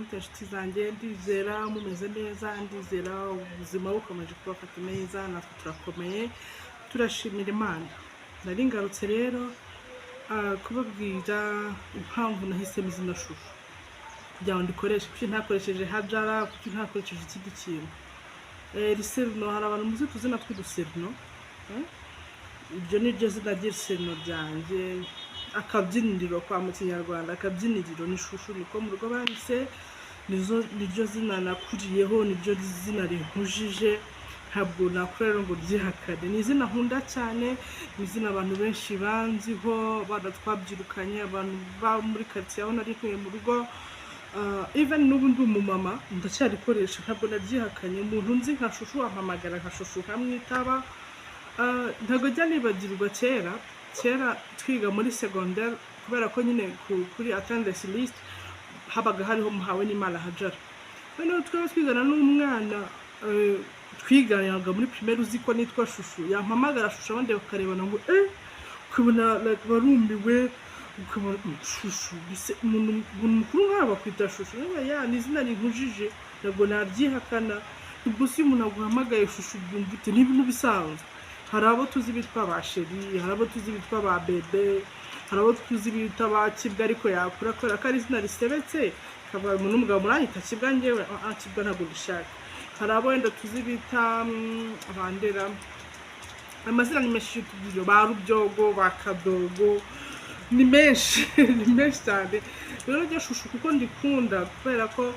mute inshuti zanjye, ndizera mumeze neza, ndizera ubuzima bukomeje kubafata neza, natwe turakomeye turashimira Imana. Nari ngarutse rero kubabwira impamvu nahisemo izina Shusho kugira ngo ndikoreshe, kuki ntakoresheje Hajara, kuki ntakoresheje ikindi kintu. Riserino, hari abantu muzi tuzina tw'uduserino, ibyo ni ryo zina ry'iserino ryanjye. Akabyiniriro kwa mu Kinyarwanda, akabyiniriro ni Shusho, niko mu rugo bahise, niryo zina nakuriyeho, niryo zina rinkujije, ntabwo nakora rero ngo ryihakane. Ni izina nkunda cyane, ni izina abantu benshi banziho, abana twabyirukanye, abantu ba muri quartier aho nari ntuye mu rugo, even n'ubu ndi umumama ndacyarikoresha, ntabwo naryihakanye. Umuntu nzi nka Shusho ampamagara nka Shusho nkamwitaba. Ntabwo jya nibagirwa kera twiga muri secondaire, kubera ko nyine kuri attendance list habaga hariho Muhawe n'Imana Hajara. Noneho twaba twigana n'umwana twiganaga muri primaire uzi ko nitwa Shusho, yampamagara Shusho abandi bakarebana ngo ukabona barumiwe, ukabona Shusho umuntu mukuru nk'aba bakwita Shusho. Ni izina rinkujije, ntabwo naryihakana. Ubwo si umuntu aguhamagaye Shusho byumva ute? Ni ibintu bisanzwe. Hari abo tuzi bitwa ba Sheri, hari abo tuzi bitwa ba Bebe, hari abo tuzi bitwa ba Kibwa, ariko yakura kubera ko ari izina risebetse, akaba umuntu umugabo murahita Kibwa, njyewe Kibwa ntabwo ndishaka. Hari abo wenda tuzi bita abandera, amazina ni menshi y'utubwiro, ba Rubyogo, ba Kadogo, ni menshi ni menshi cyane. Rero ryo Shusho kuko ndikunda kubera ko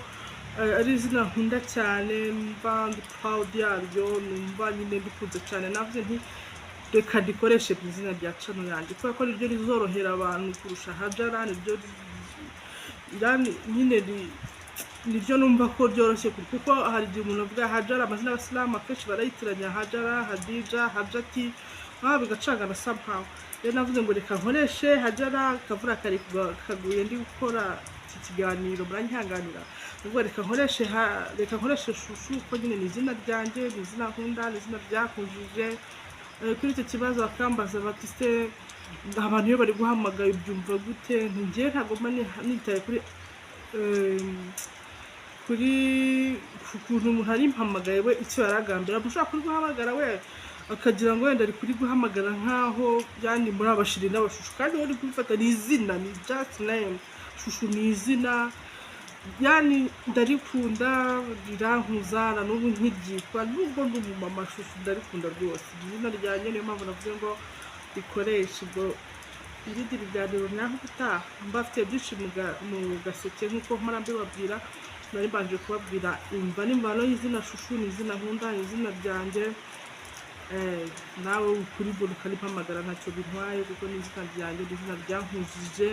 ari izina nkunda cyane, mba ndi proud yaryo, numva nyine ndikunze cyane. Navuze nti reka ndikoreshe mu izina rya channel yanjye kubera ko niryo rizorohera abantu kurusha Hajara, niryo nyine niryo numva ko ryoroshye, kuko hari igihe umuntu avuga Hajara, amazina y'Abasilamu akenshi barayitiranya Hajara, Hadija, Hajati, bigacangana somehow. Rero navuze ngo reka nkoreshe Hajara, akavura kari kaguye ndi gukora iki kiganiro, muranyihanganira. Ubwo reka nkoreshe Shusho kuko nyine ni izina ryanjye, ni izina nkunda, ni izina ryakujije. Kuri icyo kibazo bakambaza bati se abantu iyo bari guhamagaye ubyumva gute? Njye ntabwo mba nitaye kuri ukuntu umuntu ari mpamagaye we icyo yaragambira. Mushobora kuri guhamagara we akagira ngo wenda ari kuri guhamagara nkaho yani muri abashiri n'abashusho, kandi we uri kubifata ni izina, ni just name. Shusho ni izina, yani ndarikunda, rirankuza, na n'ubu nkiryitwa, nubwo ndi umumama Shusho ndarikunda rwose. Izina ryanjye niyo mpamvu navuze ngo rikoreshe. Ubwo irindi biganiro naho gutaha mba mfite byinshi mu gaseke nk'uko mpora mbibabwira. Nari mbanje kubabwira imva n'imvano y'izina Shusho, ni izina nkunda, ni izina ryanjye. Nawe kuri buri ukarimpamagara ntacyo bintwaye kuko ni izina ryanjye, ni izina ryankujije.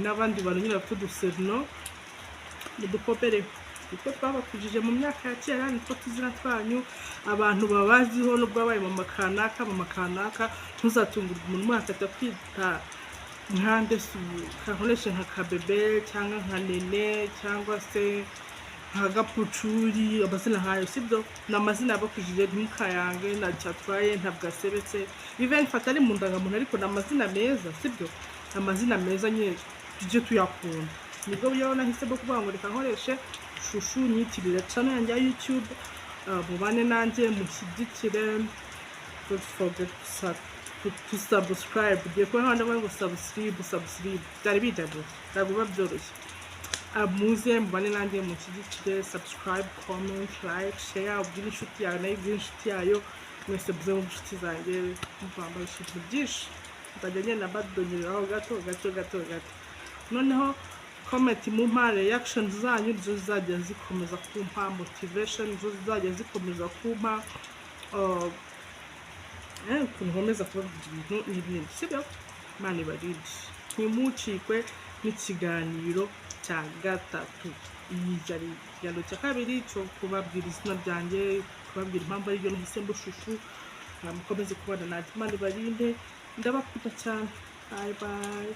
N'abandi bantu nyine bafite uduserino mudukopere kuko twabakujije mu myaka ya kera, nitwo tuzina twanyu. Abantu babaziho nubwo babaye mu makanaka, ntuzatungurwe umuntu mwakata kwita nkande kankoreshe nka Kabebe cyangwa nka Nene cyangwa se nka Gapucuri, amazina nkayo sibyo. Ni amazina yabakujije, ntukayange, na cyatwaye, ntabwo asebetse, even fata ari mu ndangamuntu, ariko ni amazina meza sibyo, amazina meza nyine tujye tuyakunda. Nibwo buryo nahisemo kuvuga ngo reka nkoreshe Shusho, nyitirira channel yanjye ya YouTube. Mubane nanjye, mushyigikire, don't forget to subscribe. Ugiye kuba hano ngo subscribe byari bijyanye, ntabwo biba byoroshye. Muze mubane nanjye, mushyigikire, subscribe, comment, like, share, ubwire inshuti yawe nayo ibwire inshuti yayo, mwese muze mu inshuti zanjye, muvamba ibintu byinshi. Nzajya ngenda mbadonyeraho gato. Noneho comment mu mpa reaction zanyu, nizo zizajya zikomeza kumpa motivation, nizo zizajya zikomeza kumpa ukuntu nkomeza kubabwira ibintu n'ibindi sibyo. Imana ibarinde, ntimucikwe n'ikiganiro cya gatatu. Iyi cyari ikiganiro cya kabiri cyo kubabwira izina ryanjye, kubabwira impamvu ari ryo nahisemo Shusho. Mukomeze kubana nanjye, Imana ibarinde, ndabakunda cyane. Bye bye.